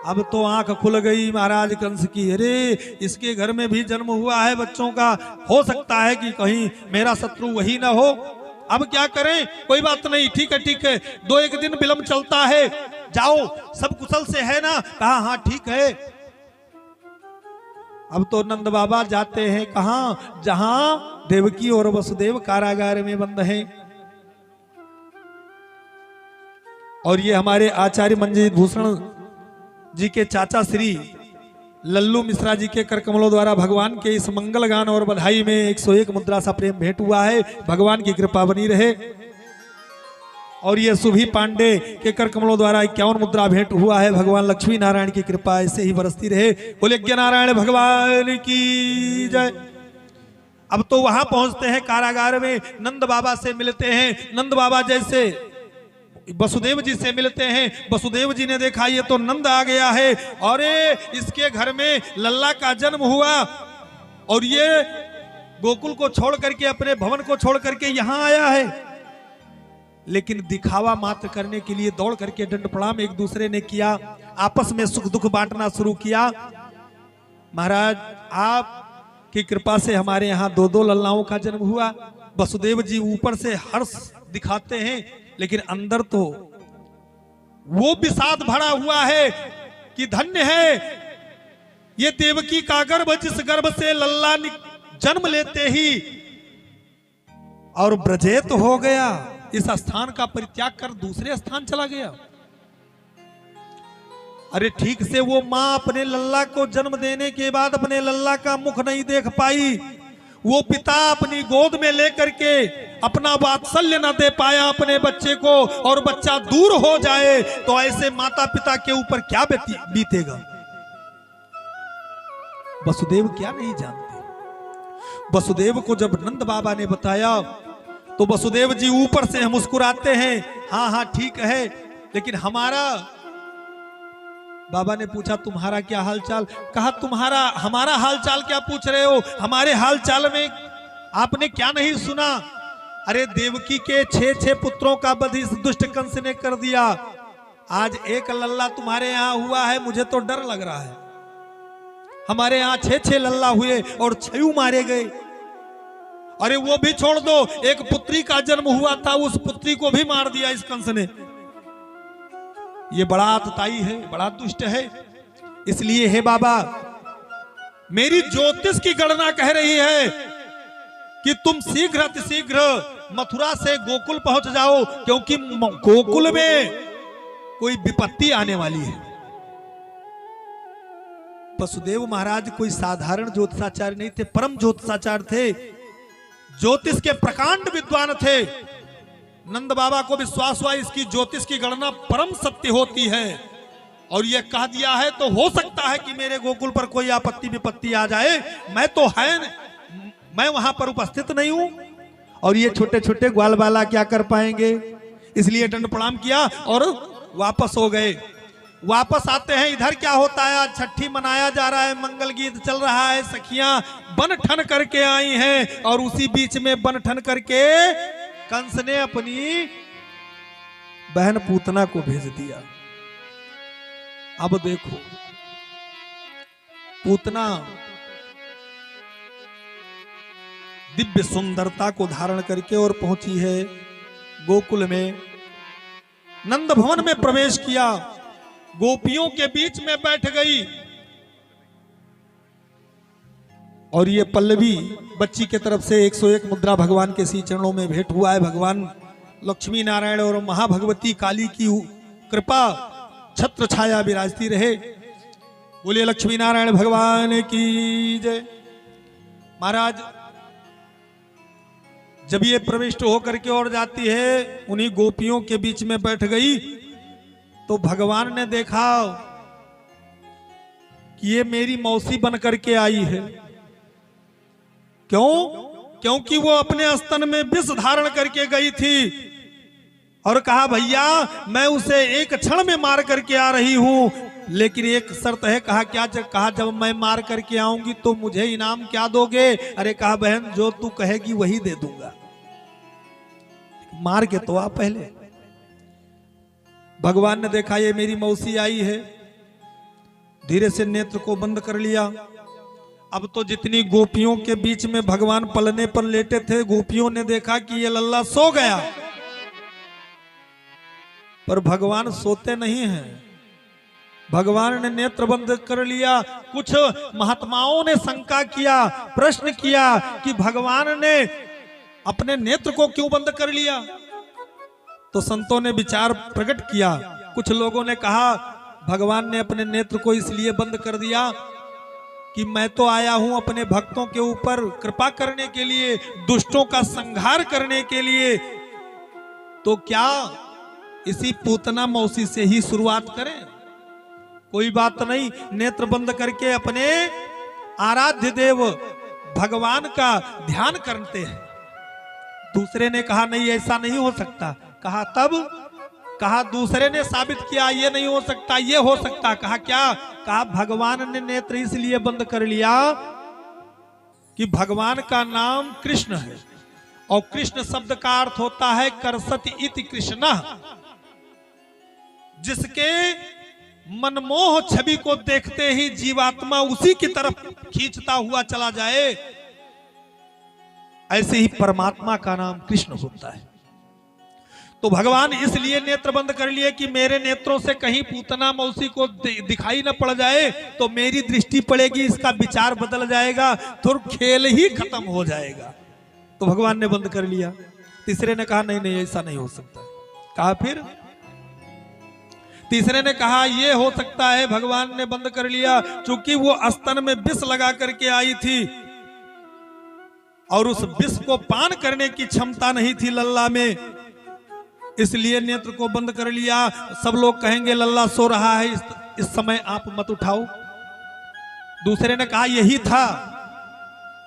अब तो आंख खुल गई महाराज कंस की, अरे इसके घर में भी जन्म हुआ है बच्चों का, हो सकता है कि कहीं मेरा शत्रु वही ना हो। अब क्या करें, कोई बात नहीं, ठीक है, 2-1 दिन विलंब चलता है, जाओ सब कुशल से है ना? कहा हाँ ठीक है। अब तो नंद बाबा जाते हैं कहां, जहां देवकी और वसुदेव कारागार में बंद हैं। और ये हमारे आचार्य मंजीत भूषण जी के चाचा श्री लल्लू मिश्रा जी के कर कमलों द्वारा भगवान के इस मंगल गान और बधाई में 101 मुद्रा सा प्रेम भेंट हुआ है। भगवान की कृपा बनी रहे। और ये सुभी पांडे के कर कमलों द्वारा 51 मुद्रा भेंट हुआ है। भगवान लक्ष्मी नारायण की कृपा ऐसे ही बरसती रहे। बोले यज्ञ नारायण भगवान की जय। अब तो वहां पहुंचते हैं कारागार में, नंद बाबा से मिलते हैं। नंद बाबा जैसे वसुदेव जी से मिलते हैं। वसुदेव जी ने देखा ये तो नंद आ गया है, और इसके घर में लल्ला का जन्म हुआ, और ये गोकुल को छोड़ करके, अपने भवन को छोड़ करके यहां आया है। लेकिन दिखावा मात्र करने के लिए दौड़ करके दंड प्रणाम एक दूसरे ने किया, आपस में सुख दुख बांटना शुरू किया। महाराज आपकी कृपा से हमारे यहाँ 2-2 लल्लाओं का जन्म हुआ। वसुदेव जी ऊपर से हर्ष दिखाते हैं, लेकिन अंदर तो वो विषाद भरा हुआ है कि धन्य है ये देवकी का गर्भ, जिस गर्भ से लल्ला जन्म लेते ही और ब्रजेत हो गया, इस स्थान का परित्याग कर दूसरे स्थान चला गया। अरे ठीक से वो मां अपने लल्ला को जन्म देने के बाद अपने लल्ला का मुख नहीं देख पाई, वो पिता अपनी गोद में लेकर के अपना वात्सल्य न दे पाया अपने बच्चे को, और बच्चा दूर हो जाए तो ऐसे माता पिता के ऊपर क्या बीतेगा। वसुदेव क्या नहीं जानते। वसुदेव को जब नंद बाबा ने बताया तो वसुदेव जी ऊपर से मुस्कुराते हैं, हाँ ठीक है, लेकिन हमारा, बाबा ने पूछा तुम्हारा क्या हालचाल? कहा तुम्हारा हमारा हालचाल क्या पूछ रहे हो, हमारे हालचाल में आपने क्या नहीं सुना? अरे देवकी के 6 पुत्रों का वध इस दुष्ट कंस ने कर दिया, आज एक लल्ला तुम्हारे यहाँ हुआ है, मुझे तो डर लग रहा है। हमारे यहाँ 6 लल्ला हुए और 6 मारे गए। अरे वो भी छोड़ दो, एक पुत्री का जन्म हुआ था, उस पुत्री को भी मार दिया इस कंस ने। ये बड़ा आतताई है, बड़ा दुष्ट है। इसलिए हे बाबा, मेरी ज्योतिष की गणना कह रही है कि तुम शीघ्र अतिशीघ्र मथुरा से गोकुल पहुंच जाओ, क्योंकि गोकुल में कोई विपत्ति आने वाली है। वसुदेव महाराज कोई साधारण ज्योतिषाचार्य नहीं थे, परम ज्योतिषाचार्य थे, ज्योतिष के प्रकांड विद्वान थे। नंद बाबा को विश्वास हुआ इसकी ज्योतिष की गणना परम सत्य होती है, और यह कह दिया है तो हो सकता है कि मेरे गोकुल पर कोई आपत्ति विपत्ति आ जाए, मैं वहां पर उपस्थित नहीं हूं, और ये छोटे छोटे ग्वाल बाला क्या कर पाएंगे। इसलिए दंड प्रणाम किया और वापस हो गए। वापस आते हैं, इधर क्या होता है, आज छठी मनाया जा रहा है, मंगल गीत चल रहा है, सखियां बन ठन करके आई हैं, और उसी बीच में बन ठन करके कंस ने अपनी बहन पूतना को भेज दिया। अब देखो, पूतना दिव्य सुंदरता को धारण करके और पहुंची है गोकुल में। नंद भवन में प्रवेश किया, गोपियों के बीच में बैठ गई, और ये पल्लवी बच्ची के तरफ से 101 मुद्रा भगवान के श्री चरणों में भेंट हुआ है। भगवान लक्ष्मी नारायण और महाभगवती काली की कृपा छत्र छाया विराजती रहे। बोलिए लक्ष्मी नारायण भगवान की जय। महाराज जब ये प्रविष्ट होकर के और जाती है, उन्हीं गोपियों के बीच में बैठ गई, तो भगवान ने देखा कि ये मेरी मौसी बन करके आई है। क्यों? क्योंकि वो अपने स्तन में विष धारण करके गई थी, और कहा भैया मैं उसे एक क्षण में मार करके आ रही हूं, लेकिन एक शर्त है। कहा क्या? कहा जब मैं मार करके आऊंगी तो मुझे इनाम क्या दोगे? अरे कहा बहन जो तू कहेगी वही दे दूंगा, मार के तो आ पहले। भगवान ने देखा ये मेरी मौसी आई है, धीरे से नेत्र को बंद कर लिया। अब तो जितनी गोपियों के बीच में भगवान पलने पर लेटे थे, गोपियों ने देखा कि ये लल्ला सो गया, पर भगवान सोते नहीं हैं। भगवान ने नेत्र बंद कर लिया। कुछ महात्माओं ने शंका किया, प्रश्न किया कि भगवान ने अपने नेत्र को क्यों बंद कर लिया। तो संतों ने विचार प्रकट किया। कुछ लोगों ने कहा भगवान ने अपने नेत्र को इसलिए बंद कर दिया कि मैं तो आया हूं अपने भक्तों के ऊपर कृपा करने के लिए, दुष्टों का संहार करने के लिए, तो क्या इसी पूतना मौसी से ही शुरुआत करें। कोई बात नहीं, नेत्र बंद करके अपने आराध्य देव भगवान का ध्यान करते हैं। दूसरे ने कहा नहीं, ऐसा नहीं हो सकता। कहा दूसरे ने साबित किया ये नहीं हो सकता, ये हो सकता। कहा क्या? कहा भगवान ने नेत्र इसलिए बंद कर लिया कि भगवान का नाम कृष्ण है, और कृष्ण शब्द का अर्थ होता है करसति इति कृष्ण, जिसके मनमोह छवि को देखते ही जीवात्मा उसी की तरफ खींचता हुआ चला जाए, ऐसे ही परमात्मा का नाम कृष्ण होता है। तो भगवान इसलिए नेत्र बंद कर लिए कि मेरे नेत्रों से कहीं पूतना मौसी को दिखाई न पड़ जाए, तो मेरी दृष्टि पड़ेगी, इसका विचार बदल जाएगा, तो खेल ही खत्म हो जाएगा। तो भगवान ने बंद कर लिया। तीसरे ने कहा नहीं नहीं, ऐसा नहीं हो सकता। कहा फिर तीसरे ने कहा यह हो सकता है, भगवान ने बंद कर लिया क्योंकि वो स्तन में विष लगा करके आई थी और उस विष को पान करने की क्षमता नहीं थी लल्ला में, इसलिए नेत्र को बंद कर लिया। सब लोग कहेंगे लल्ला सो रहा है, इस समय आप मत उठाओ। दूसरे ने कहा यही था।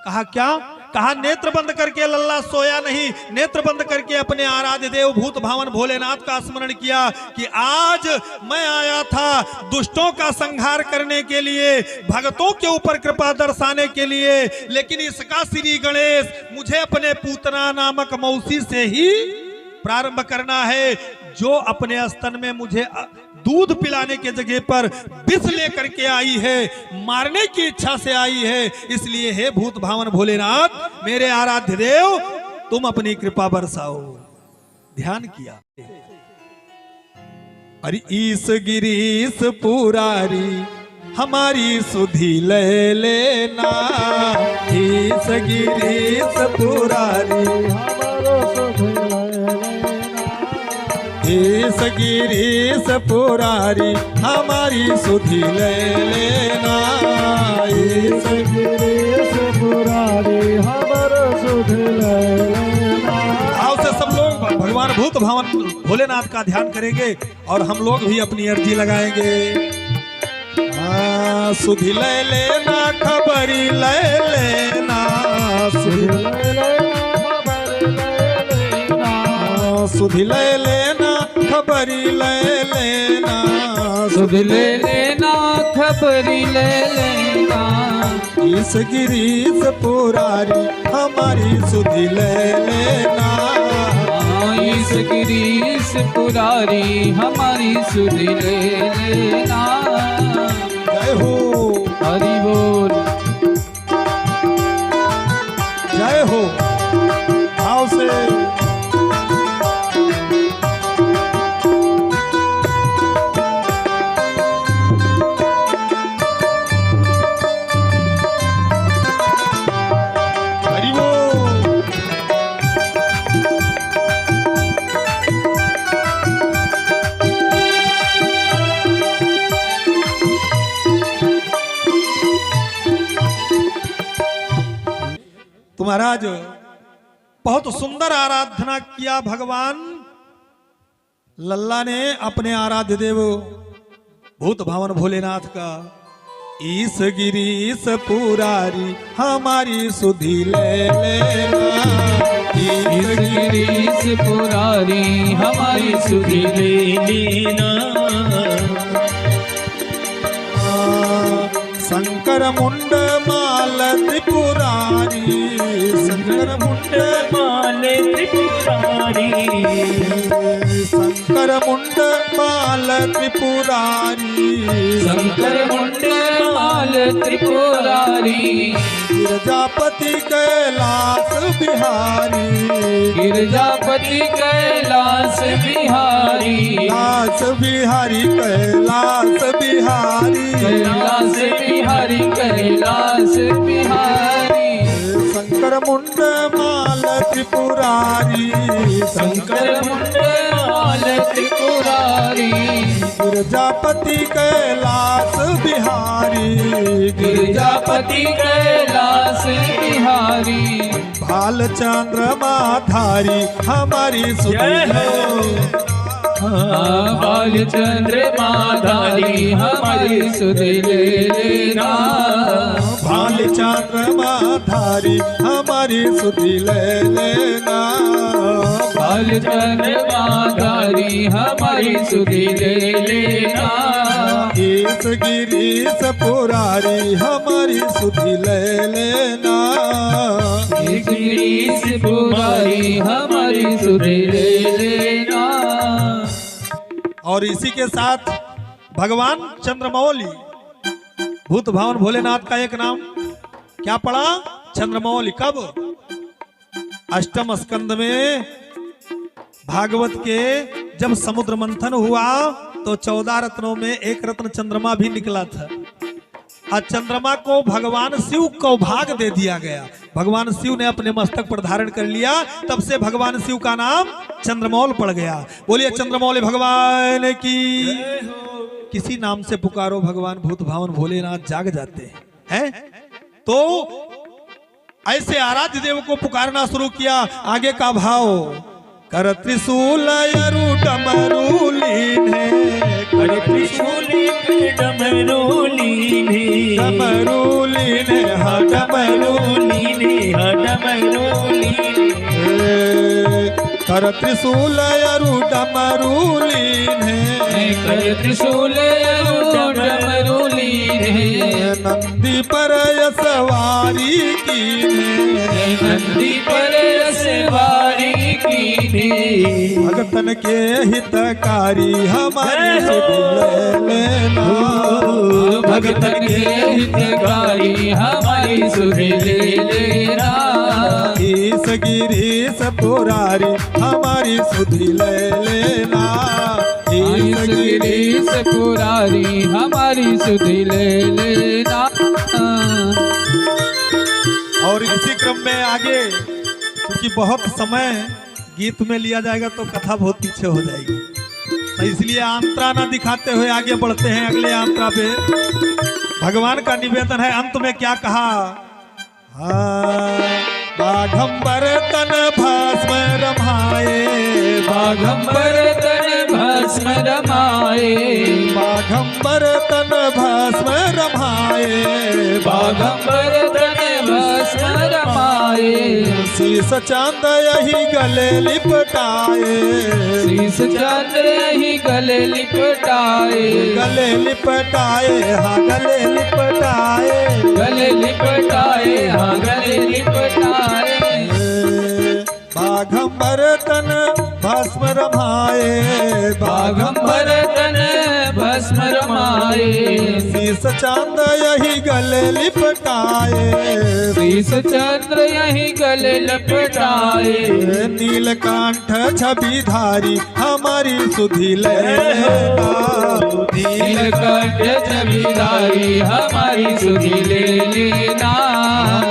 कहा क्या? कहा नेत्र बंद करके लल्ला सोया नहीं, नेत्र बंद करके अपने आराध्य देव भूत भावन भोलेनाथ का स्मरण किया कि आज मैं आया था दुष्टों का संहार करने के लिए, भक्तों के ऊपर कृपा दर्शाने के लिए, लेकिन इसका श्री गणेश मुझे अपने पूतना नामक मौसी से ही प्रारंभ करना है, जो अपने स्तन में मुझे दूध पिलाने के जगह पर विष लेकर के आई है, मारने की इच्छा से आई है। इसलिए हे भूत भावन भोलेनाथ, मेरे आराध्य देव, तुम अपनी कृपा बरसाओ। ध्यान किया। अरे ईस गिरीश पुरारी हमारी सुधि ले लेना, ईस गिरीश पुरारी ईस गिरीश पुरारी हमारी सुधि ले लेना, ईस गिरीश पुरारी हमारी सुधि ले लेना। आओ से सब लोग भगवान भूत भावन भोलेनाथ का ध्यान करेंगे और हम लोग भी अपनी अर्जी लगाएंगे। सुधि ले लेना, खबरी ले लेना, सुधि ले लेना, खबरी ले लेना, सुधि ले लेना, खबरी ले लेना, ईस गिरीश पुरारी हमारी सुधि ले लेना, ईस गिरीश पुरारी हमारी सुधि ले लेना। जय हो, हरि बोल, जय हो। भाव से महाराज बहुत सुंदर आराधना किया भगवान लल्ला ने अपने आराध्य देव भूत भावन भोलेनाथ का। ईस गिरीश पुरारी हमारी सुधि ले लेना, ईस गिरीश पुरारी हमारी सुधि ले लेना। शंकर मुंड माल त्रिपुरारी, शंकर मुंड माल त्रिपुरारी, शंकर मुंड माल त्रिपुरारी, शंकर मुंड माल त्रिपुरारी, गिरजापति कैलाश बिहारी, गिरजापति कैलाश बिहारी, कैलाश बिहारी, कैलाश बिहारी, कैलाश बिहारी, कैलाश बिहारी, शंकर मुंड माल त्रिपुरारी, शंकर मुंड माल त्रिपुरारी, गिरजापति कैलाश बिहारी, गिरजापति कैलाश बिहारी, भाल चंद्रमाधारी हमारी सुधीले, बाल चंद्रमाधारी हमारी सुधीले लेना, भाल चंद्रमाधारी हमारी सुधीले लेना, बाल चंद्रमाधारी हमारी सुधीले लेना, ईश गिरीश पुरारी हमारी सुधीले लेना, गिरीश पुरारी हमारी सुधीले लेना। और इसी के साथ भगवान चंद्रमौली भूत भावन भोलेनाथ का एक नाम क्या पड़ा? चंद्रमौली। कब? अष्टम स्कंद में भागवत के जब समुद्र मंथन हुआ तो 14 रत्नों में एक रत्न चंद्रमा भी निकला था, और चंद्रमा को भगवान शिव को भाग दे दिया गया। भगवान शिव ने अपने मस्तक पर धारण कर लिया, तब से भगवान शिव का नाम चंद्रमौल पड़ गया। बोलिए चंद्रमौली भगवान की। किसी नाम से पुकारो भगवान भूत भावन भोलेनाथ जाग जाते हैं। तो ऐसे आराध्य देव को पुकारना शुरू किया। आगे का भाव कर त्रिशूल अरु डमरू लीने, कर त्रिशूल डमरू लीने, डमरू लीने हा डमरू लीने, हा डमरू लीने, कर त्रिशूल अरु डमरू लीने, कर त्रिशूल डमरू लीने, नंदी पर सवारी की, नंदी पर सवारी की, भगतन के हितकारी हमारी सुध लेना, भगतन के हितकारी हमारी सुध ले लेना, ईश गिरीश पुरारी हमारी सुधि ले लेना, ईश गिरीश पुरारी हमारी सुध ले लेना। और इसी क्रम में आगे क्योंकि बहुत समय गीत में लिया जाएगा तो कथा बहुत पीछे हो जाएगी, तो इसलिए आंतरा ना दिखाते हुए आगे बढ़ते हैं अगले आंतरा पे। भगवान का निवेदन है, अंत में क्या कहा? बाघंबर तन भस्म रमाए, बाघंबर तन भस्म रमाए, बाघंबर तन भस्म रमाए, बाघंबर तन भस्म रमाए, शीस चांद यही गले लिपटाए, शीस चंद्र ही गले लिपटाए, गले लिपटाए हाँ गले लिपटाए, गले लिपटाए हाँ गले लिपटाए, बाघंबर तन भस्म रमाए, बाघंबर तन भस्म रमाए, शीस चांद यही गले लिपटाए, शीस चंद्र यही गले लिपटाए, नीलकंठ छविधारी हमारी सुधि लेना, नीलकंठ जमींदारी हमारी सुधि ले लेना,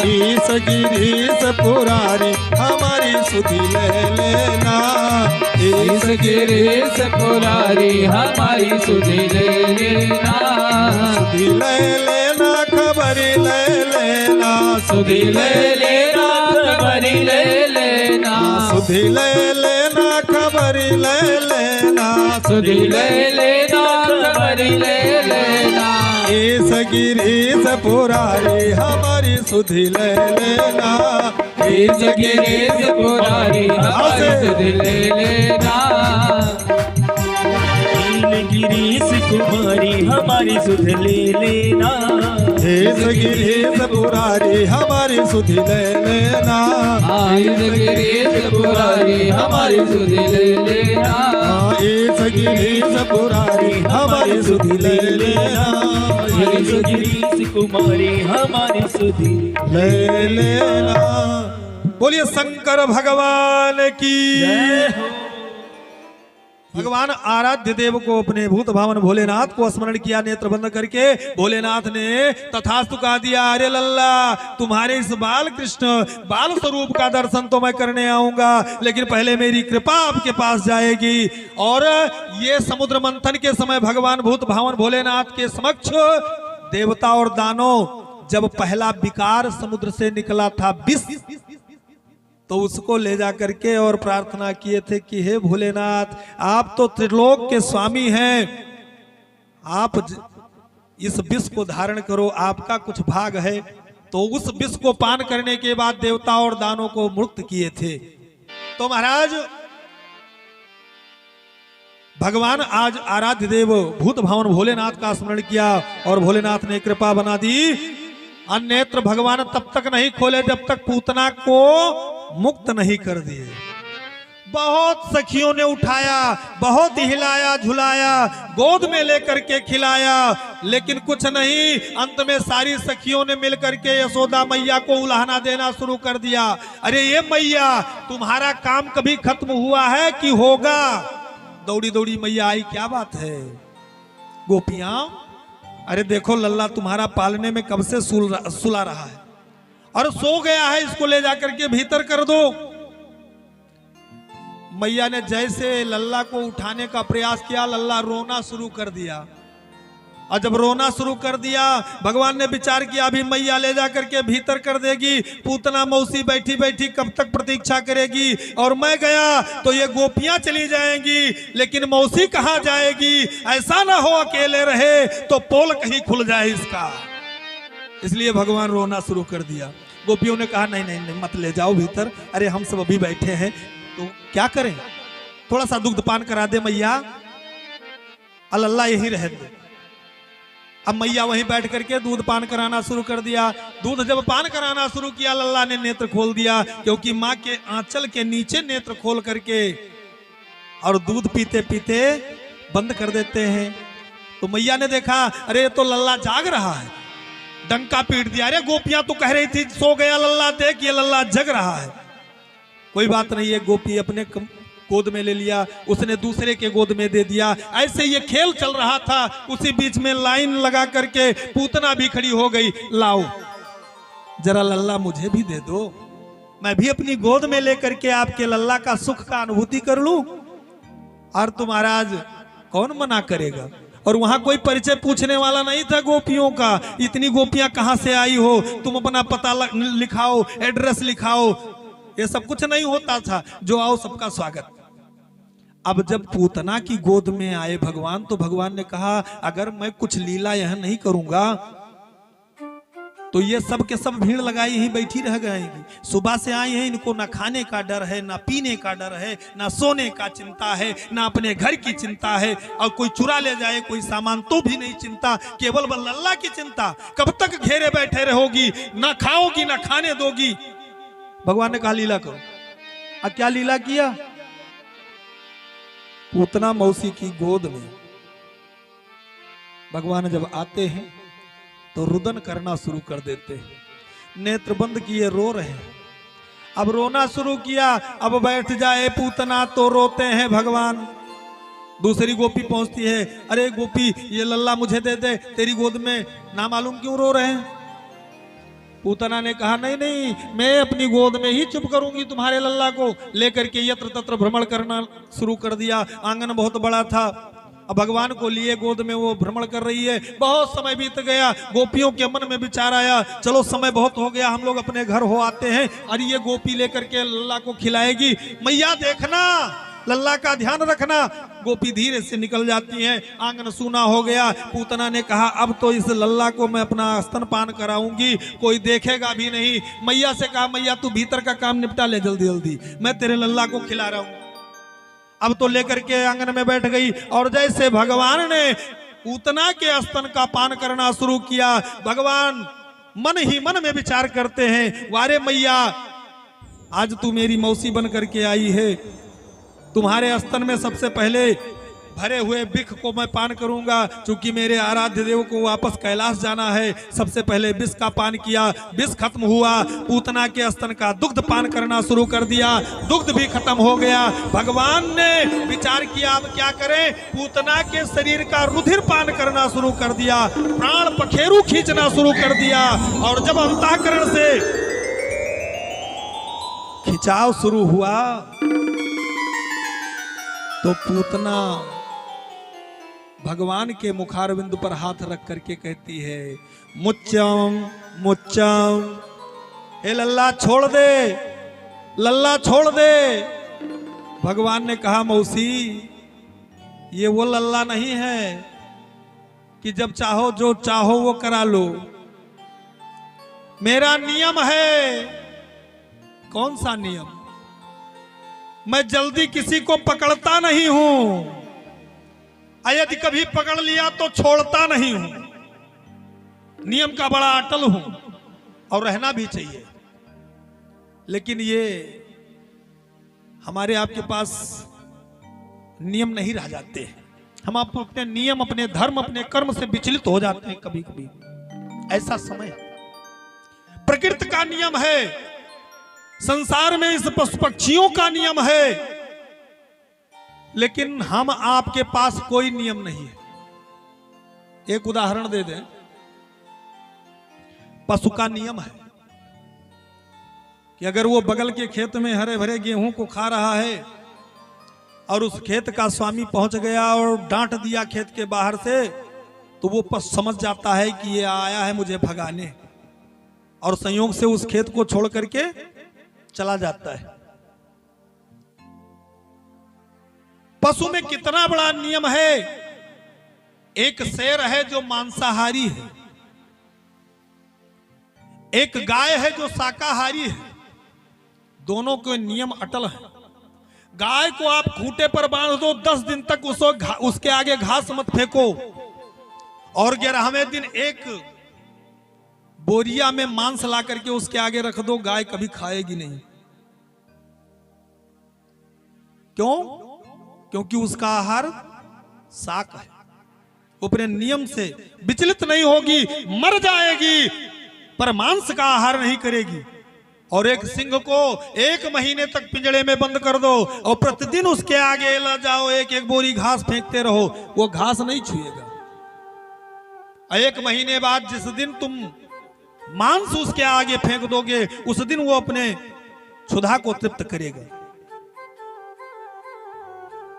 ईश गिरीश पुरारी हमारी सुधि ले लेना, ईश गिरीश पुरारी हमारी सुधि ले लेना, सुधि ले लेना खबर ले लेना, सुधि ले लेना खबरी ले लेना, सुधि ले लेना खबर ले लेना, सुधि ले लेना खबरी ले लेना, ईश गिरीश पुरारी हमारी सुधि ले लेना, ईश गिरीश पुरारी हमारी सुधि ले लेना, नीलगिरीश कुमारी हमारी सुध ले लेना। हेस गिरीश पुरारी हमारी सुधि ले लेना। आइस गिरीश पुरारी हमारी सुधि ले लेना। हेस गिरीश पुरारी हमारी सुधि ले लेना। हेस गिरीश कुमारी हमारी सुधि ले लेना। बोलिए शंकर भगवान की। जय हो। भगवान आराध्य देव को अपने भूत भावन भोलेनाथ को स्मरण किया नेत्र बंद करके। भोलेनाथ ने तथास्तु कहा दिया, अरे लल्ला तुम्हारे इस बाल कृष्ण बाल स्वरूप का दर्शन तो मैं करने आऊंगा, लेकिन पहले मेरी कृपा आपके पास जाएगी। और ये समुद्र मंथन के समय भगवान भूत भावन भोलेनाथ के समक्ष देवता और दानव जब पहला विकार समुद्र से निकला था विष, तो उसको ले जा करके और प्रार्थना किए थे कि हे भोलेनाथ आप तो त्रिलोक के स्वामी हैं, आप इस विष को धारण करो, आपका कुछ भाग है। तो उस विष को पान करने के बाद देवता और दानों को मुक्त किए थे। तो महाराज भगवान आज आराध्य देव भूत भावन भोलेनाथ का स्मरण किया और भोलेनाथ ने कृपा बना दी। अन्नेत्र भगवान तब तक नहीं खोले जब तक पूतना को मुक्त नहीं कर दिए। बहुत सखियों ने उठाया, बहुत हिलाया झुलाया, गोद में लेकर के खिलाया, लेकिन कुछ नहीं। अंत में सारी सखियों ने मिलकर के यशोदा मैया को उलाहना देना शुरू कर दिया। अरे ये मैया तुम्हारा काम कभी खत्म हुआ है कि होगा? दौड़ी दौड़ी मैया आई, क्या बात है गोपियां? अरे देखो लल्ला तुम्हारा पालने में कब से सुला रहा है और सो गया है, इसको ले जाकर के भीतर कर दो। मैया ने जैसे लल्ला को उठाने का प्रयास किया, लल्ला रोना शुरू कर दिया। और जब रोना शुरू कर दिया भगवान ने विचार किया अभी मैया ले जाकर के भीतर कर देगी, पूतना मौसी बैठी बैठी कब तक प्रतीक्षा करेगी, और मैं गया तो ये गोपियां चली जाएंगी, लेकिन मौसी कहां जाएगी? ऐसा ना हो अकेले रहे तो पोल कहीं खुल जाए इसका। इसलिए भगवान रोना शुरू कर दिया। गोपियों ने कहा नहीं नहीं नहीं मत ले जाओ भीतर, अरे हम सब अभी बैठे हैं तो क्या करें, थोड़ा सा दुग्ध पान करा दे मैया, लल्ला यही रह दे। अब मैया वहीं बैठ करके दूध पान कराना शुरू कर दिया। दूध जब पान कराना शुरू किया लल्ला ने नेत्र खोल दिया, क्योंकि माँ के आंचल के नीचे नेत्र खोल करके और दूध पीते पीते बंद कर देते हैं। तो मैया ने देखा अरे तो लल्ला जाग रहा है, डंका पीट दिया। अरे गोपियां तो कह रही थी सो गया लल्ला, देख ये लल्ला जग रहा है। कोई बात नहीं, है गोपी अपने गोद में ले लिया, उसने दूसरे के गोद में दे दिया। ऐसे ये खेल चल रहा था, उसी बीच में लाइन लगा करके पूतना भी खड़ी हो गई, लाओ जरा लल्ला मुझे भी दे दो, मैं भी अपनी गोद में लेकर के आपके लल्ला का सुख का अनुभूति कर लूं। और तुम महाराज कौन मना करेगा? और वहां कोई परिचय पूछने वाला नहीं था गोपियों का, इतनी गोपियां कहां से आई हो, तुम अपना पता लिखाओ, एड्रेस लिखाओ, ये सब कुछ नहीं होता था। जो आओ सबका स्वागत। अब जब पूतना की गोद में आए भगवान, तो भगवान ने कहा अगर मैं कुछ लीला यहां नहीं करूंगा तो ये सब के सब भीड़ लगाई यहीं बैठी रह जाएंगी। सुबह से आई हैं, इनको ना खाने का डर है, ना पीने का डर है, ना सोने का चिंता है, ना अपने घर की चिंता है, और कोई चुरा ले जाए कोई सामान तो भी नहीं चिंता, केवल लल्ला की चिंता। कब तक घेरे बैठे रहोगी, ना खाओगी ना खाने दोगी। भगवान ने कहा लीला करो। अब क्या लीला किया? पूतना मौसी की गोद में भगवान जब आते हैं तो रुदन करना शुरू कर देते हैं। नेत्र बंद किए रो रहे हैं। अब रोना शुरू किया, अब बैठ जाए पूतना तो रोते हैं भगवान। दूसरी गोपी पहुंचती है, अरे गोपी ये लल्ला मुझे दे दे, तेरी गोद में, ना मालूम क्यों रो रहे हैं। पूतना ने कहा नहीं नहीं, मैं अपनी गोद में ही चुप करूंगी तुम्हारे लल्ला को। लेकर के यत्र तत्र भ्रमण करना शुरू कर दिया। आंगन बहुत बड़ा था, अब भगवान को लिए गोद में वो भ्रमण कर रही है। बहुत समय बीत गया, गोपियों के मन में विचार आया चलो समय बहुत हो गया, हम लोग अपने घर हो आते हैं। और ये गोपी लेकर के लल्ला को खिलाएगी, मैया देखना लल्ला का ध्यान रखना। गोपी धीरे से निकल जाती हैं। आंगन सूना हो गया। पूतना ने कहा अब तो इस लल्ला को मैं अपना स्तनपान कराऊंगी, कोई देखेगा भी नहीं। मैया से कहा मैया तू भीतर का काम निपटा ले जल्दी जल्दी, मैं तेरे लल्ला को खिला रहा हूं। अब तो लेकर के आंगन में बैठ गई, और जैसे भगवान ने पूतना के स्तन का पान करना शुरू किया। भगवान मन ही मन में विचार करते हैं, वारे मैया आज तू मेरी मौसी बन करके आई है, तुम्हारे स्तन में सबसे पहले भरे हुए विष को मैं पान करूंगा। चूंकि मेरे आराध्य देव को वापस कैलाश जाना है, सबसे पहले विष का पान किया, विष खत्म हुआ। पूतना के स्तन का दुग्ध पान करना शुरू कर दिया, दुग्ध भी खत्म हो गया। भगवान ने विचार किया अब क्या करें, पूतना के शरीर का रुधिर पान करना शुरू कर दिया, प्राण पखेरु खींचना शुरू कर दिया। और जब अंतःकरण से खिंचाव शुरू हुआ तो पूतना भगवान के मुखारविंद पर हाथ रख करके कहती है, मुच्चम मुच्चम, हे लल्ला छोड़ दे, लल्ला छोड़ दे। भगवान ने कहा, मौसी ये वो लल्ला नहीं है कि जब चाहो जो चाहो वो करा लो, मेरा नियम है। कौन सा नियम? मैं जल्दी किसी को पकड़ता नहीं हूं, यदि कभी पकड़ लिया तो छोड़ता नहीं हूं। नियम का बड़ा अटल हूं और रहना भी चाहिए। लेकिन ये हमारे आपके पास नियम नहीं रह जाते। हम आप अपने नियम, अपने धर्म, अपने कर्म से विचलित हो जाते हैं कभी कभी। ऐसा समय प्रकृति का नियम है, संसार में इस पशु पक्षियों का नियम है, लेकिन हम आपके पास कोई नियम नहीं है। एक उदाहरण दे दें, पशु का नियम है कि अगर वो बगल के खेत में हरे भरे गेहूं को खा रहा है और उस खेत का स्वामी पहुंच गया और डांट दिया खेत के बाहर से, तो वो पशु समझ जाता है कि ये आया है मुझे भगाने, और संयोग से उस खेत को छोड़ करके चला जाता है। पशु में कितना बड़ा नियम है। एक शेर है जो मांसाहारी है, एक गाय है जो शाकाहारी है। दोनों के नियम अटल है। गाय को आप खूंटे पर बांध दो, 10 दिन तक उसके आगे घास मत फेंको, और 11वें दिन एक बोरिया में मांस ला करके उसके आगे रख दो, गाय कभी खाएगी नहीं। क्यों? क्योंकि उसका आहार शाक है। वो अपने नियम से विचलित नहीं होगी, मर जाएगी पर मांस का आहार नहीं करेगी। और एक सिंह को 1 महीने तक पिंजड़े में बंद कर दो और प्रतिदिन उसके आगे ला जाओ, एक एक बोरी घास फेंकते रहो, वो घास नहीं छुएगा। 1 महीने बाद जिस दिन तुम मांस उसके आगे फेंक दोगे, उस दिन वो अपने क्षुधा को तृप्त करेगा।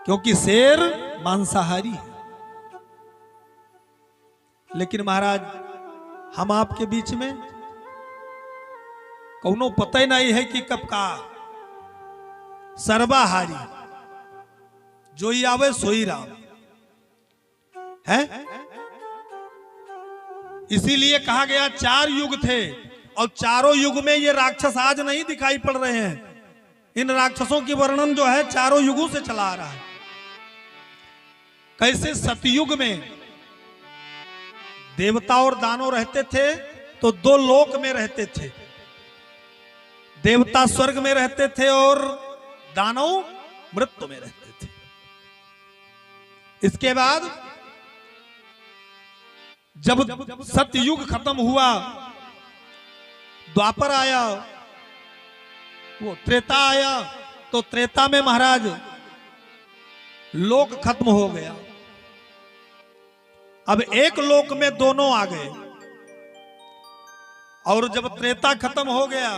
क्योंकि शेर मांसाहारी है। लेकिन महाराज हम आपके बीच में कौनो पता ही नहीं है कि कब का सर्वाहारी, जो ही आवे सोई राम है। इसीलिए कहा गया 4 युग थे, और चारों युग में ये राक्षस आज नहीं दिखाई पड़ रहे हैं। इन राक्षसों की वर्णन जो है 4 युगों से चला आ रहा है। कैसे सतयुग में देवता और दानव रहते थे तो 2 लोक में रहते थे। देवता स्वर्ग में रहते थे और दानव मृत्यु में रहते थे। इसके बाद जब सतयुग खत्म हुआ, द्वापर आया, वो त्रेता आया, तो त्रेता में महाराज लोक खत्म हो गया। अब एक लोक में दोनों आ गए। और जब त्रेता खत्म हो गया,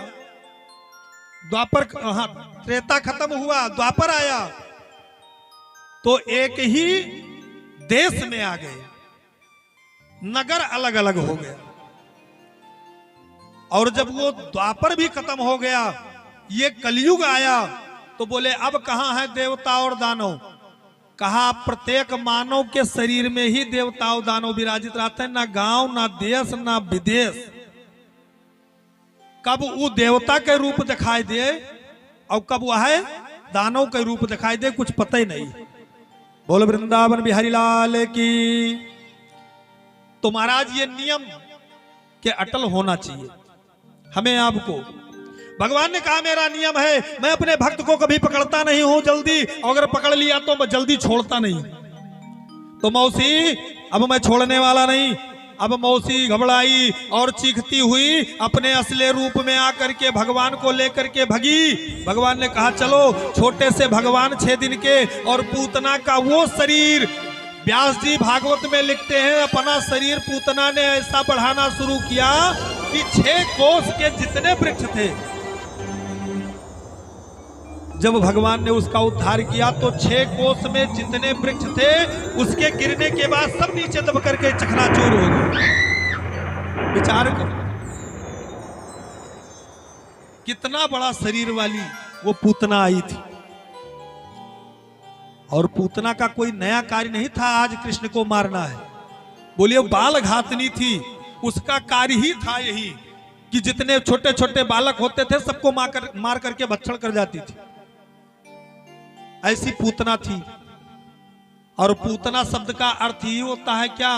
द्वापर, त्रेता खत्म हुआ, द्वापर आया, तो एक ही देश में आ गए, नगर अलग अलग हो गया। और जब वो द्वापर भी खत्म हो गया, ये कलयुग आया, तो बोले अब कहां है देवता और दानव? कहा प्रत्येक मानव के शरीर में ही देवता और दानव विराजित रहते हैं, ना गांव, ना देश, ना विदेश। कब वो देवता के रूप दिखाई दे और कब वह है दानव के रूप दिखाई दे, कुछ पता ही नहीं। बोल वृंदावन बिहारी लाल की तो महाराज ये नियम के अटल होना चाहिए हमें आपको। भगवान ने कहा मेरा नियम है, मैं अपने भक्त को कभी पकड़ता नहीं हूं जल्दी, अगर पकड़ लिया तो मैं जल्दी छोड़ता नहीं। तो मौसी अब मैं छोड़ने वाला नहीं। अब मौसी घबराई और चीखती हुई अपने असली रूप में आकर के भगवान को लेकर के भगी। भगवान ने कहा चलो, छोटे से भगवान 6 दिन के और पूतना का वो शरीर, व्यास जी भागवत में लिखते हैं अपना शरीर पूतना ने ऐसा बढ़ाना शुरू किया कि 6 कोस के जितने वृक्ष थे, जब भगवान ने उसका उद्धार किया तो 6 कोस में जितने वृक्ष थे उसके गिरने के बाद सब नीचे दब करके चकनाचूर हो गए। विचार करो कितना बड़ा शरीर वाली वो पूतना आई थी, और पूतना का कोई नया कार्य नहीं था आज कृष्ण को मारना है। बोलिए बाल घातनी थी, उसका कार्य ही था यही कि जितने छोटे छोटे बालक होते थे सबको मार करके भक्षण कर जाती थी। ऐसी पूतना थी। और पूतना शब्द का अर्थ ही होता है क्या?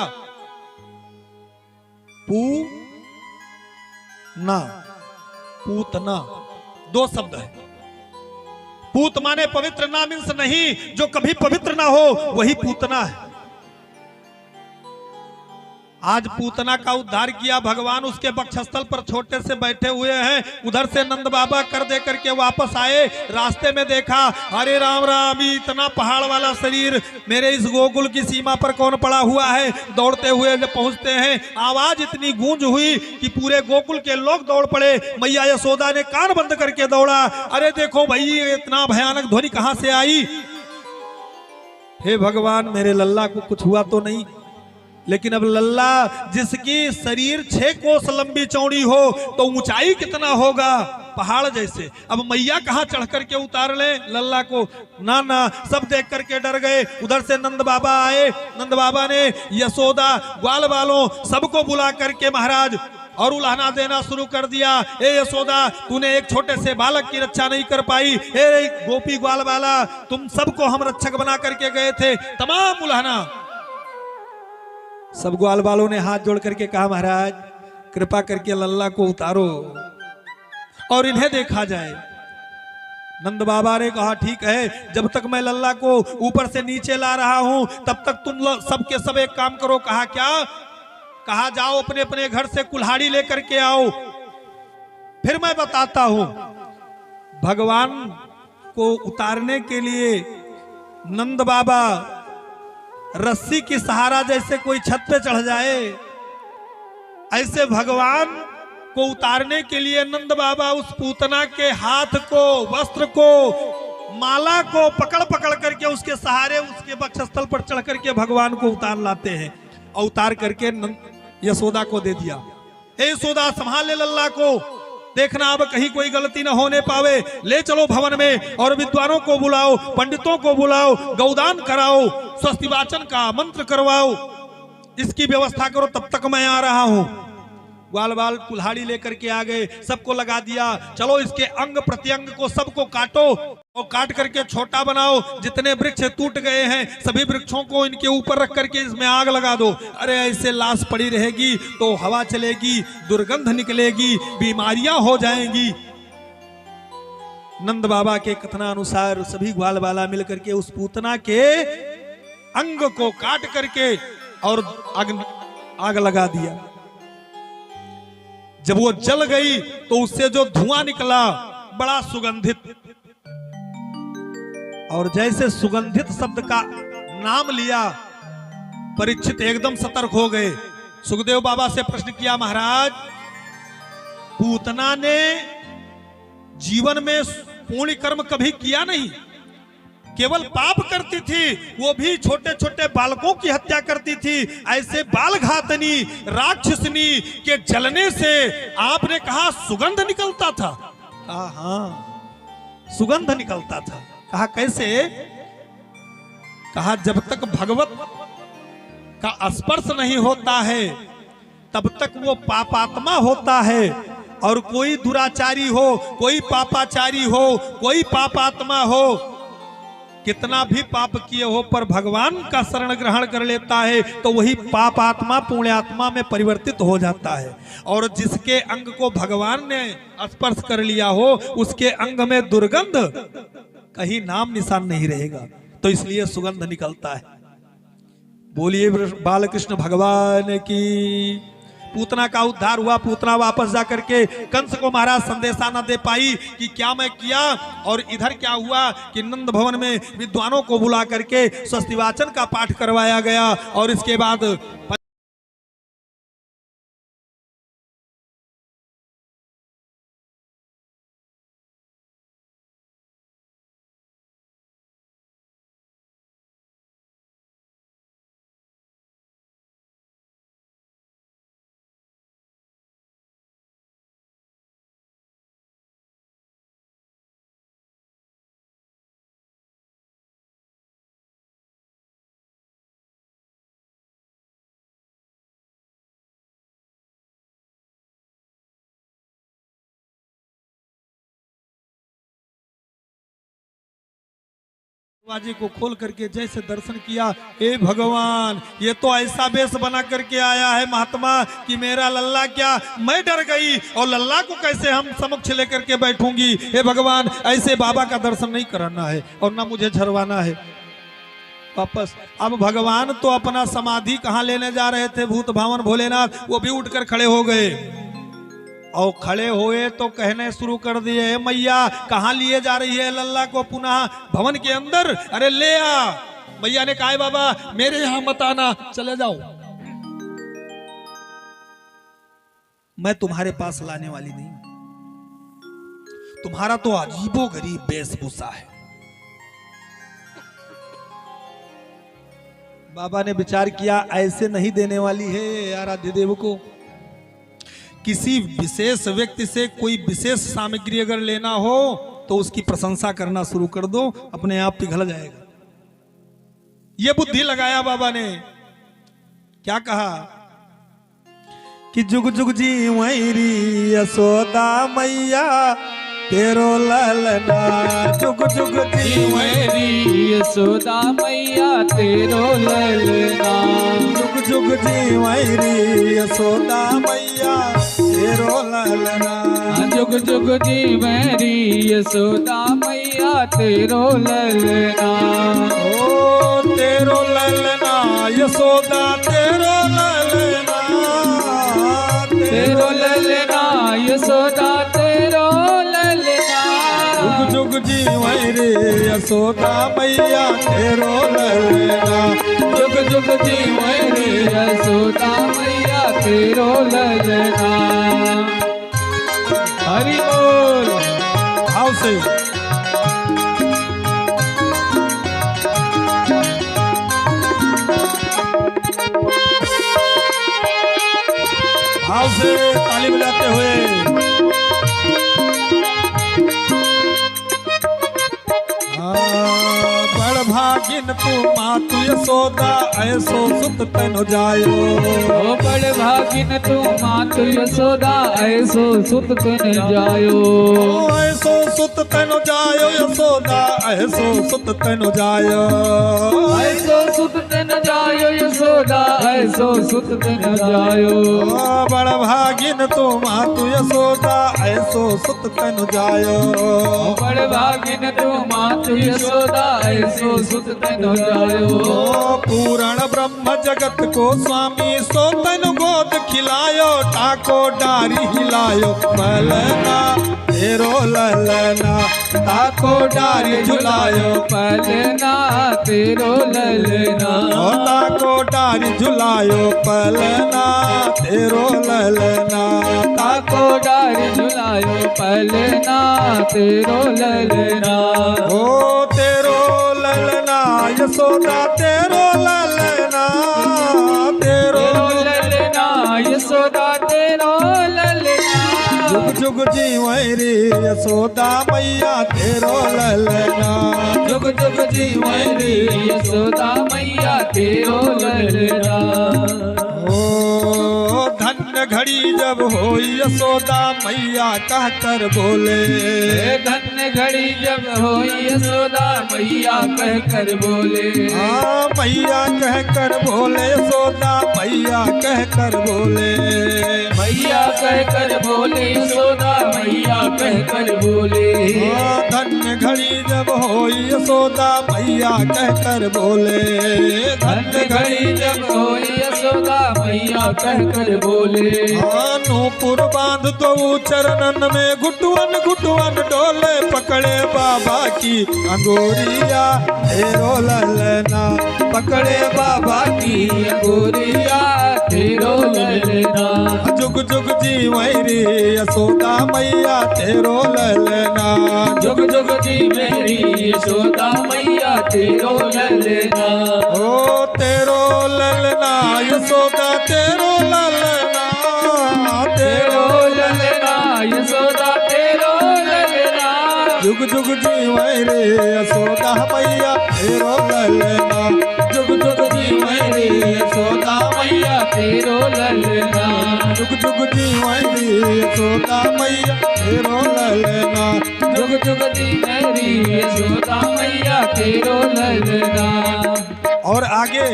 ना पूतना 2 शब्द है। पूत माने पवित्र, ना मीन्स नहीं, जो कभी पवित्र ना हो वही पूतना है। आज पूतना का उद्धार किया भगवान, उसके वक्षस्थल पर छोटे से बैठे हुए हैं। उधर से नंद बाबा कर दे करके वापस आए, रास्ते में देखा हरे राम राम, इतना पहाड़ वाला शरीर मेरे इस गोकुल की सीमा पर कौन पड़ा हुआ है। दौड़ते हुए जब पहुंचते हैं आवाज इतनी गूंज हुई कि पूरे गोकुल के लोग दौड़ पड़े। मैया यशोदा ने कान बंद करके दौड़ा, अरे देखो भाई इतना भयानक ध्वनि कहां से आई। हे भगवान मेरे लल्ला को कुछ हुआ तो नहीं। लेकिन अब लल्ला जिसकी शरीर 6 कोस लंबी चौड़ी हो तो ऊंचाई कितना होगा, पहाड़ जैसे। अब मैया कहां चढ़ करके उतार ले लल्ला को? ना ना, सब देख करके डर गए। उधर से नंद बाबा आए, नंद बाबा ने यशोदा ग्वाल वालों सबको बुला करके महाराज और उलाहना देना शुरू कर दिया। ए यशोदा, तूने एक छोटे से बालक की रक्षा नहीं कर पाई। ए गोपी ग्वाल वाला, तुम सबको हम रक्षक बना करके गए थे। तमाम उलाहना। सब ग्वाल वालों ने हाथ जोड़ करके कहा महाराज कृपा करके लल्ला को उतारो और इन्हें देखा जाए। नंद बाबा ने कहा ठीक है, जब तक मैं लल्ला को ऊपर से नीचे ला रहा हूं तब तक तुम सबके सब एक काम करो। कहा क्या? कहा जाओ अपने अपने घर से कुल्हाड़ी लेकर के आओ, फिर मैं बताता हूं। भगवान को उतारने के लिए नंद बाबा रस्सी की सहारा जैसे कोई छत पे चढ़ जाए, ऐसे भगवान को उतारने के लिए नंद बाबा उस पूतना के हाथ को, वस्त्र को, माला को पकड़ पकड़ करके उसके सहारे उसके वक्षस्थल पर चढ़ करके भगवान को उतार लाते हैं। और उतार करके यशोदा को दे दिया। ए यशोदा, संभाल ले लल्ला को, देखना अब कहीं कोई गलती न होने पावे। ले चलो भवन में और विद्वानों को बुलाओ, पंडितों को बुलाओ, गौदान कराओ, स्वस्ति वाचन का मंत्र करवाओ, इसकी व्यवस्था करो, तब तक मैं आ रहा हूं। ग्वाल बाल कुल्हाड़ी लेकर के आ गए, सबको लगा दिया। चलो इसके अंग प्रत्यंग को सबको काटो और काट करके छोटा बनाओ। जितने वृक्ष टूट गए हैं सभी वृक्षों को इनके ऊपर रख करके इसमें आग लगा दो। अरे ऐसे लाश पड़ी रहेगी तो हवा चलेगी, दुर्गंध निकलेगी, बीमारियां हो जाएंगी। नंद बाबा के कथनानुसार सभी ग्वाल वाला मिलकर के उस पूतना के अंग को काट करके और आग लगा दिया। जब वो जल गई तो उससे जो धुआं निकला बड़ा सुगंधित, और जैसे सुगंधित शब्द का नाम लिया परीक्षित एकदम सतर्क हो गए। सुखदेव बाबा से प्रश्न किया महाराज, पूतना ने जीवन में पुण्य कर्म कभी किया नहीं, केवल पाप करती थी, वो भी छोटे छोटे बालकों की हत्या करती थी। ऐसे बाल घातनी राक्षसनी के जलने से आपने कहा सुगंध निकलता था। कहा हाँ सुगंध निकलता था। कहा कैसे? कहा जब तक भगवत का स्पर्श नहीं होता है तब तक वो पापात्मा होता है, और कोई दुराचारी हो, कोई पापाचारी हो, कोई पापात्मा हो, कितना भी पाप किए हो पर भगवान का शरण ग्रहण कर लेता है तो वही पाप आत्मा पुण्य आत्मा में परिवर्तित हो जाता है। और जिसके अंग को भगवान ने स्पर्श कर लिया हो उसके अंग में दुर्गंध कहीं नाम निशान नहीं रहेगा, तो इसलिए सुगंध निकलता है। बोलिए बालकृष्ण भगवान की। पूतना का उद्धार हुआ। पूतना वापस जा करके कंस को महाराज संदेशा न दे पाई कि क्या मैं किया, और इधर क्या हुआ कि नंद भवन में विद्वानों को बुला करके स्वस्तिवाचन का पाठ करवाया गया। और इसके बाद दरवाजे को खोल करके जैसे दर्शन किया, हे भगवान ये तो ऐसा वेश बना करके आया है महात्मा कि मेरा लल्ला क्या, मैं डर गई और लल्ला को कैसे हम समक्ष लेकर के बैठूंगी। हे भगवान ऐसे बाबा का दर्शन नहीं कराना है और ना मुझे झरवाना है वापस। अब भगवान तो अपना समाधि कहाँ लेने जा रहे थे भूत भावन भोलेनाथ, वो भी उठकर खड़े हो गए और खड़े हुए तो कहने शुरू कर दिए, मैया कहाँ लिए जा रही है लल्ला को पुनः भवन के अंदर, अरे ले आ। मैया ने कहा बाबा मेरे यहां मत आना, चले जाओ, मैं तुम्हारे पास लाने वाली नहीं, तुम्हारा तो अजीबो गरीब वेशभूषा है। बाबा ने विचार किया ऐसे नहीं देने वाली है आराध्य देव को। किसी विशेष व्यक्ति से कोई विशेष सामग्री अगर लेना हो तो उसकी प्रशंसा करना शुरू कर दो, अपने आप पिघल जाएगा। यह बुद्धि लगाया बाबा ने। क्या कहा कि जुग जुग जी वैरी यशोदा मैया तेरो ललना, जुग जुग जी मेरी यशोदा मैया तेरो ललना, जुग जुग जी वैरी यशोदा मैया तेरो ललना, जुग जुग जी मेरी यशोदा मैया तेरो ललना। ओ तेरो ललना यशोदा तेरो ललना, तेरो ललना यशोदा तेरो ललना, जुग जुग जी वैरी यशोदा मैया तेरो ललना, जुग जुग जी मेरी यशोदा मैया तेरो ललना। हरि बोल। भाव से भाव से ताली बजाते हुए बड़ भागिन तू मातु यशोदा ऐसो सुत तनु जायो, ओ बड़ भागिन तू मातु यशोदा ऐसो सुत तन जायो, ऐसो सुत तनु जायो यशोदा ऐसो सुत तनु जायो, ऐसो सुत तन जायो यशोदा ऐसो सुत तन जायो, बड़ भागिन तू मातु यशोदा ऐसो सुत तनु जायो, बड़ भागिन तू मातु यशोदा ऐसो सुत तन जायो, पूर्ण ब्रह्म जगत को स्वामी सो तनु गोद खिलायो, टाको डारी हिलायो मलना तेरो ललना, टाको डारी झुलायो पलना तेरो ललना, टाको डारी झुलायो पलना तेरो ललना, ताको डारी झुलायो पलना तेरो ललना, ओ तेरो ललना यशोदा तेरो ललना, तेरो ललना यशोदा तेरो ललना, जुग जुग जी वैरी यशोदा मैया तेरो ललना, जुग जुग जी मेरी यशोदा मैया तेरो ललना। ओ धन्य धन्य घड़ी जब हो यशोदा मैया कह कर बोले। धन्य घड़ी जब हो यशोदा मैया कह कर बोले। हाँ मैया कह कर बोले यशोदा मैया कह कर बोले। मैया कह कर बोले यशोदा मैया कह कर बोले। हाँ धन्य घड़ी जब हो यशोदा मैया कह कर बोले। धन्य घड़ी जब हो यशोदा मैया कह कर बोले। हाँ नूपुर बांध दो चरणन में घुटवन घुटवन डोले पकड़े बाबा की अंगोरिया तेरो ललना। पकड़े बाबा की अंगोरिया तेरो ललना। जुग जुग जी मेरी यशोदा मैया तेरो ललना। जुग जुग जी मेरी यशोदा मैया तेरो ललना। ओ तेरो ललना यशोदा तेरो ललना। तेरो ललना यशोदा तेरो ललना। जुग जुग जी मेरे यशोदा मैया तेरो ललना। जुग जुग जी मेरी यशोदा मैया तेरो ललना। जुग जुग जी मेरी यशोदा मैया तेरो ललना। जुग जुग जी मेरी यशोदा मैया तेरो ललना। और आगे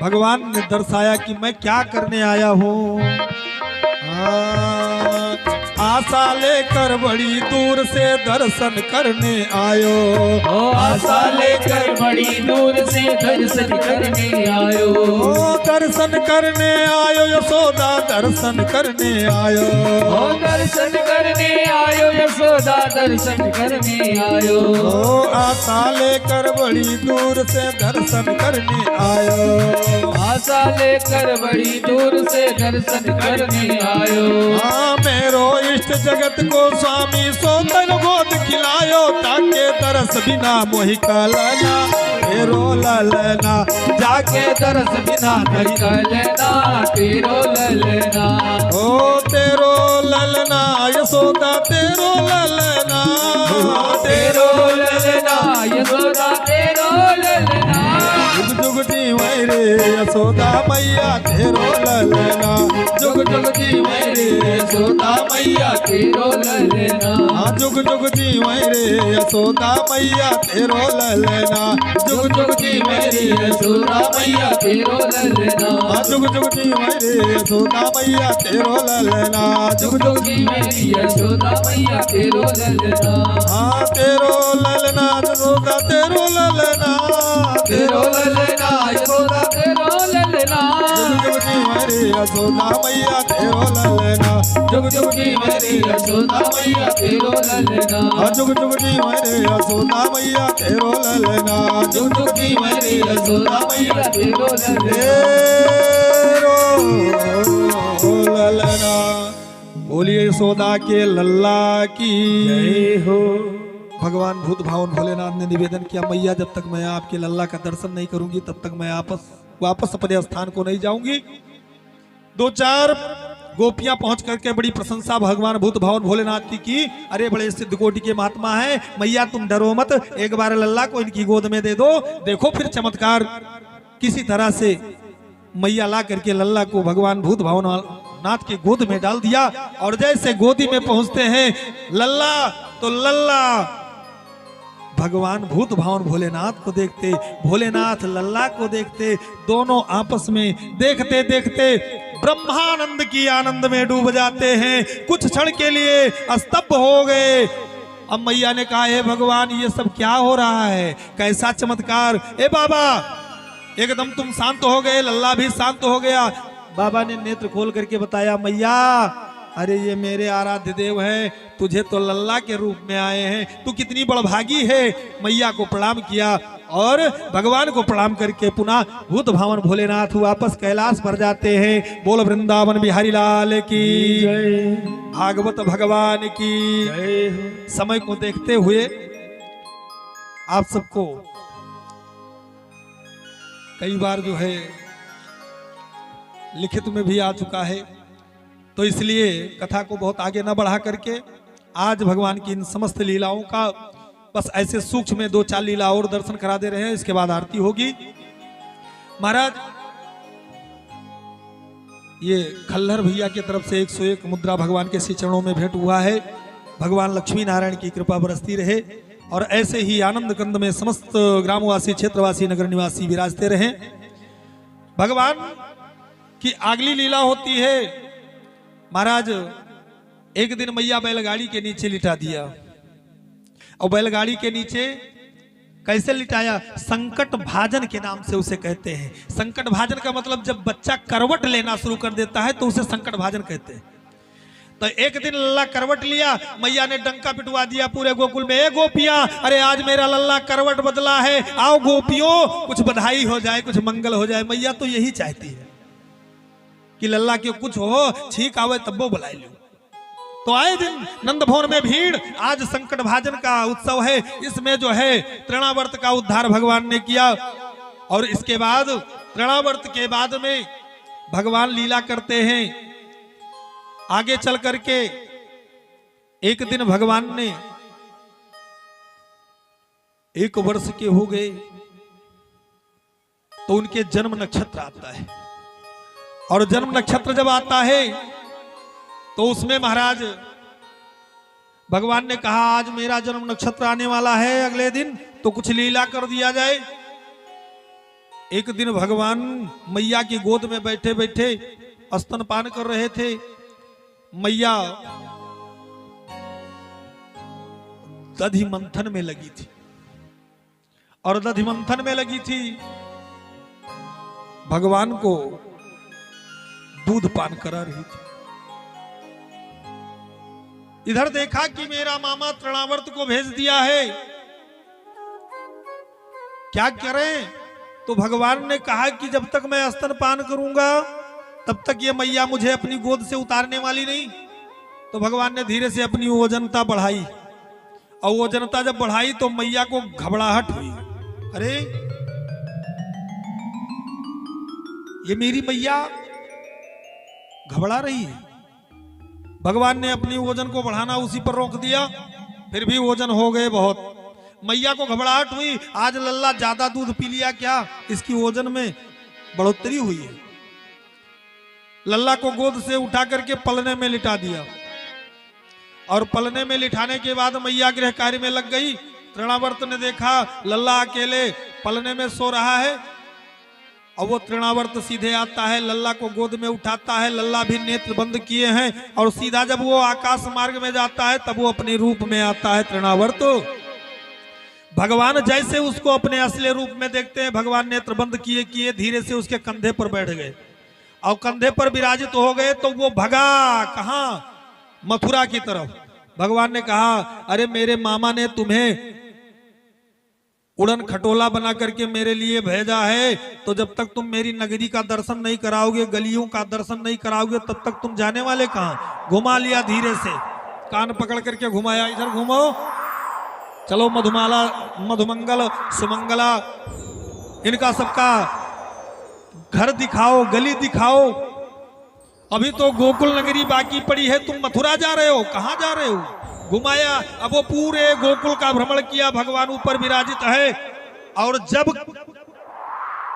भगवान ने दर्शाया कि मैं क्या करने आया हूँ। आशा लेकर बड़ी दूर से दर्शन करने आयो। ओ आशा लेकर बड़ी दूर से दर्शन करने आयो। ओ दर्शन करने आयो यशोदा दर्शन करने आयो। ओ दर्शन करने आयो यशोदा दर्शन करने आयो। ओ आशा लेकर बड़ी दूर से दर्शन करने आयो। आशा लेकर बड़ी दूर से दर्शन करने आयो। हाँ मेरो इष्ट जगत को स्वामी सोतन गोद खिलायो ताके तरस बिना मोहि कलना तेरो ललना। जाके दरस बिना नहीं ललना तेरो ललना। ओ तेरो ललना यशोदा तेरो ललना। तेरो ललना यशोदा तेरो ललना। जुग जुग जी मेरे यशोदा मैया तेरो ललना। जुग जुग जी मेरे यशोदा मैया तेरो ललना। हाँ जुग जुग जी मेरे यशोदा मैया तेरो ललना। जुग जुग जी मेरे यशोदा मैया तेरो ललना। हाँ जुग जुग जी मेरे यशोदा मैया तेरो ललना। जुग जुग जी मेरी यशोदा मैया तेरो ललना। हाँ तेरो ललना यशोदा तेरो ललना। तेरो ललना यशोदा तेरो ललना। जुग जुग जी मेरे यशोदा मैया तेरो ललना। जुग जुग जी मेरी यशोदा मैया तेरो ललना। हाँ जुग जुग जी मेरे यशोदा मैया तेरो ललना। जुग जुग जी मेरी यशोदा मैया तेरो ललना। तेरो ललना। बोलिए यशोदा के लल्ला की जय हो। भगवान भूत भावन भोलेनाथ ने निवेदन किया मैया जब तक मैं आपके लल्ला का दर्शन नहीं करूंगी तब तक मैं वापस अपने स्थान को नहीं जाऊंगी। दो चार गोपियां पहुंच करके बड़ी प्रशंसा भगवान भूत भावन भोलेनाथ की। अरे बड़े सिद्ध कोटि के महात्मा है मैया तुम डरो मत एक बार लल्ला को इनकी गोद में दे दो। देखो फिर चमत्कार। किसी तरह से मैया ला करके लल्ला को भगवान भूत भावन नाथ के गोद में डाल दिया। और जैसे गोदी में पहुंचते हैं लल्ला तो लल्ला भगवान भूत भावन भोलेनाथ को देखते, भोलेनाथ लल्ला को देखते, दोनों आपस में देखते देखते ब्रह्मानंद की आनंद में डूब जाते हैं। कुछ क्षण के लिए स्तब्ध हो गए। अब मैया ने कहा हे भगवान ये सब क्या हो रहा है, कैसा चमत्कार। ए बाबा एकदम तुम शांत हो गए, लल्ला भी शांत हो गया। बाबा ने नेत्र खोल करके बताया मैया अरे ये मेरे आराध्य देव हैं, तुझे तो लल्ला के रूप में आए हैं, तू कितनी बड़भागी है। मैया को प्रणाम किया और भगवान को प्रणाम करके पुनः भूत भावन भोलेनाथ वापस कैलाश पर जाते हैं। बोल वृंदावन बिहारी लाल की जय। भागवत भगवान की जय हो। समय को देखते हुए आप सबको कई बार जो है लिखित में भी आ चुका है, तो इसलिए कथा को बहुत आगे न बढ़ा करके आज भगवान की इन समस्त लीलाओं का बस ऐसे सूक्ष्म में दो चार लीला और दर्शन करा दे रहे हैं। इसके बाद आरती होगी। महाराज ये खल्लर भैया की तरफ से 101 मुद्रा भगवान के श्री चरणों में भेंट हुआ है। भगवान लक्ष्मी नारायण की कृपा बरसती रहे और ऐसे ही आनंद कंद में समस्त ग्रामवासी, क्षेत्रवासी, नगर निवासी विराजते रहें। भगवान की अगली लीला होती है, महाराज एक दिन मैया बैलगाड़ी के नीचे लिटा दिया। और बैलगाड़ी के नीचे कैसे लिटाया? संकट भाजन के नाम से उसे कहते हैं। संकट भाजन का मतलब जब बच्चा करवट लेना शुरू कर देता है तो उसे संकट भाजन कहते हैं। तो एक दिन लल्ला करवट लिया, मैया ने डंका पिटवा दिया पूरे गोकुल में, ए गोपियां, अरे आज मेरा लल्ला करवट बदला है, आओ गोपियों कुछ बधाई हो जाए, कुछ मंगल हो जाए। मैया तो यही चाहती है कि लल्ला के कुछ हो, छींक आवे तब वो बुलाई लो। तो आए दिन नंद भवन में भीड़, आज संकट भाजन का उत्सव है। इसमें जो है तृणावर्त का उद्धार भगवान ने किया। और इसके बाद तृणावर्त के बाद में भगवान लीला करते हैं। आगे चल करके एक दिन भगवान ने 1 वर्ष के हो गए तो उनके जन्म नक्षत्र आता है। और जन्म नक्षत्र जब आता है तो उसमें महाराज भगवान ने कहा आज मेरा जन्म नक्षत्र आने वाला है, अगले दिन तो कुछ लीला कर दिया जाए। एक दिन भगवान मैया की गोद में बैठे बैठे स्तनपान कर रहे थे। मैया दधि मंथन में लगी थी और दधि मंथन में लगी थी, भगवान को दूध पान करा रही थी। इधर देखा कि मेरा मामा तृणावर्त को भेज दिया है, क्या करें? तो भगवान ने कहा कि जब तक मैं स्तनपान करूंगा तब तक ये मैया मुझे अपनी गोद से उतारने वाली नहीं। तो भगवान ने धीरे से अपनी वजनता बढ़ाई और वजनता जब बढ़ाई तो मैया को घबराहट हुई, अरे ये मेरी मैया घबरा रही है। भगवान ने अपनी वजन को बढ़ाना उसी पर रोक दिया, फिर भी वजन हो गए बहुत। मैया को घबराहट हुई, आज लल्ला ज्यादा दूध पी लिया क्या, इसकी वजन में बढ़ोतरी हुई है। लल्ला को गोद से उठा करके पलने में लिटा दिया और पलने में लिटाने के बाद मैया गृह कार्य में लग गई। तृणावर्त ने देखा लल्ला अकेले पलने में सो रहा है और वो तृणावर्त सीधे आता है, लल्ला को गोद में उठाता है। लल्ला भी नेत्र बंद किए हैं और सीधा जब वो आकाश मार्ग में जाता है तब वो अपने रूप में आता है तृणावर्त। भगवान जैसे उसको अपने असली रूप में देखते हैं, भगवान नेत्र बंद किए किए धीरे से उसके कंधे पर बैठ गए और कंधे पर विराजित हो गए। तो वो भगा कहां? मथुरा की तरफ। भगवान ने कहा अरे मेरे मामा ने तुम्हें उड़न खटोला बना करके मेरे लिए भेजा है, तो जब तक तुम मेरी नगरी का दर्शन नहीं कराओगे, गलियों का दर्शन नहीं कराओगे, तब तक तुम जाने वाले कहां? घुमा लिया धीरे से, कान पकड़ करके घुमाया, इधर घूमो, चलो मधुमाला, मधुमंगल, सुमंगला, इनका सबका घर दिखाओ, गली दिखाओ। अभी तो गोकुल नगरी बाकी पड़ी है, तुम मथुरा जा रहे हो, कहां जा रहे हो? घुमाया। अब वो पूरे गोकुल का भ्रमण किया, भगवान ऊपर विराजित है। और जब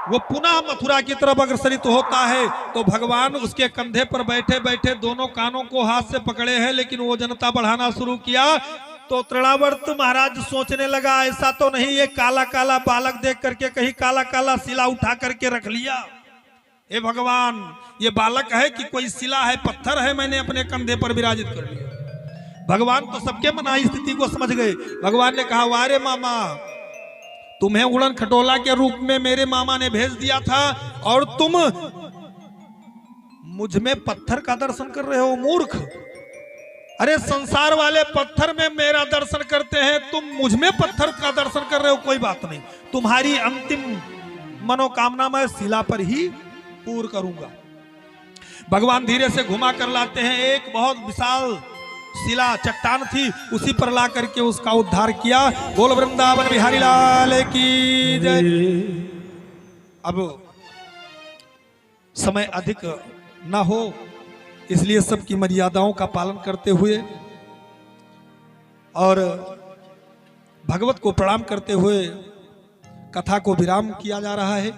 वो पुनः मथुरा की तरफ अग्रसरित होता है तो भगवान उसके कंधे पर बैठे बैठे दोनों कानों को हाथ से पकड़े हैं, लेकिन वो जनता बढ़ाना शुरू किया। तो तृणावर्त महाराज सोचने लगा ऐसा तो नहीं ये काला काला बालक देख करके कहीं काला काला शिला उठा करके रख लिया। हे भगवान, ये बालक है कि कोई शिला है, पत्थर है, मैंने अपने कंधे पर विराजित कर लिया। भगवान तो सबके मना स्थिति को समझ गए। भगवान ने कहा वारे मामा, तुम्हें उड़न खटोला के रूप में मेरे मामा ने भेज दिया था और तुम मुझ में पत्थर का दर्शन कर रहे हो, मूर्ख। अरे संसार वाले पत्थर में मेरा दर्शन करते हैं, तुम मुझ में पत्थर का दर्शन कर रहे हो, कोई बात नहीं, तुम्हारी अंतिम मनोकामना मैं शिला पर ही पूर्ण करूंगा। भगवान धीरे से घुमा कर लाते हैं, एक बहुत विशाल शिला चट्टान थी, उसी पर ला करके उसका उद्धार किया। बोल वृंदावन बिहारी लाल की जय। अब समय अधिक ना हो इसलिए सबकी मर्यादाओं का पालन करते हुए और भगवत को प्रणाम करते हुए कथा को विराम किया जा रहा है।